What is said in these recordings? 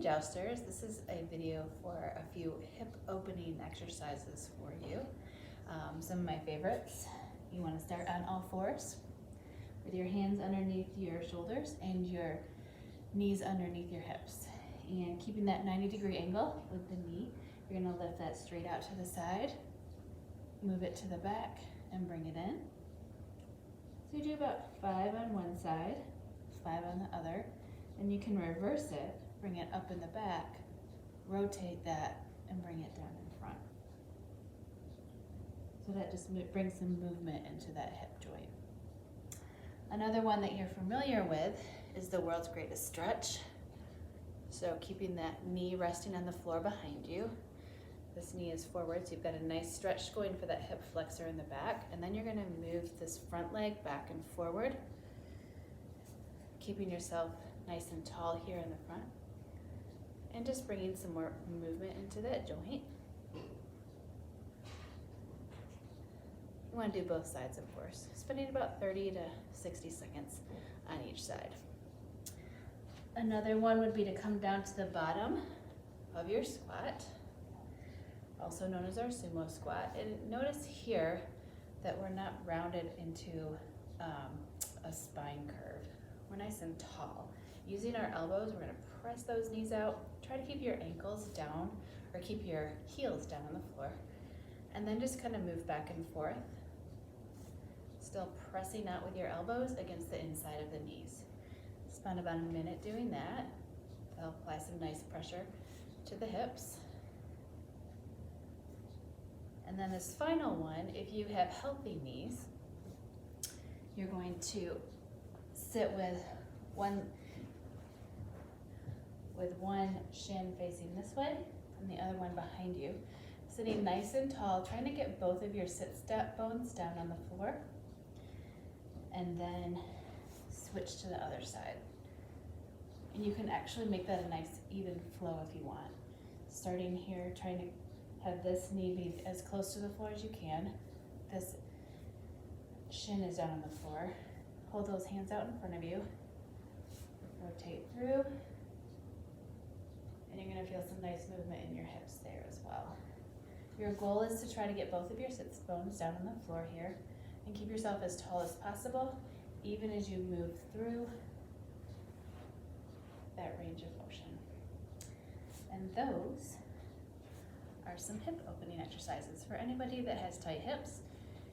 Jousters. This is a video for a few hip opening exercises for you. Some of my favorites. You want to start on all fours with your hands underneath your shoulders and your knees underneath your hips. And keeping that 90-degree angle with the knee, you're going to lift that straight out to the side, move it to the back, and bring it in. So you do about 5 on one side, 5 on the other, and you can reverse it, bring it up in the back, rotate that, and bring it down in front. So that just brings some movement into that hip joint. Another one that you're familiar with is the world's greatest stretch. So keeping that knee resting on the floor behind you. This knee is forward, so you've got a nice stretch going for that hip flexor in the back, and then you're going to move this front leg back and forward, keeping yourself nice and tall here in the front, and just bringing some more movement into that joint. You want to do both sides, of course, spending about 30 to 60 seconds on each side. Another one would be to come down to the bottom of your squat, also known as our Sumo Squat. And notice here that we're not rounded into a spine curve. We're nice and tall. Using our elbows, we're going to press those knees out. Try to keep your ankles down or keep your heels down on the floor. And then just kind of move back and forth. Still pressing out with your elbows against the inside of the knees. Spend about a minute doing that. That'll apply some nice pressure to the hips. And then this final one, if you have healthy knees, you're going to sit with one shin facing this way and the other one behind you. Sitting nice and tall, trying to get both of your sit-step bones down on the floor. And then switch to the other side. And you can actually make that a nice even flow if you want. Starting here, trying to have this knee be as close to the floor as you can. This shin is down on the floor. Hold those hands out in front of you. Rotate through. And you're going to feel some nice movement in your hips there as well. Your goal is to try to get both of your sit bones down on the floor here and keep yourself as tall as possible, even as you move through that range of motion. And those are some hip opening exercises for anybody that has tight hips.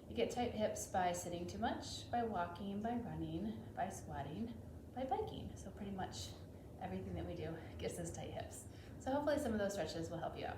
You get tight hips by sitting too much, by walking, by running, by squatting, by biking. So pretty much everything that we do gives us tight hips. So hopefully some of those stretches will help you out.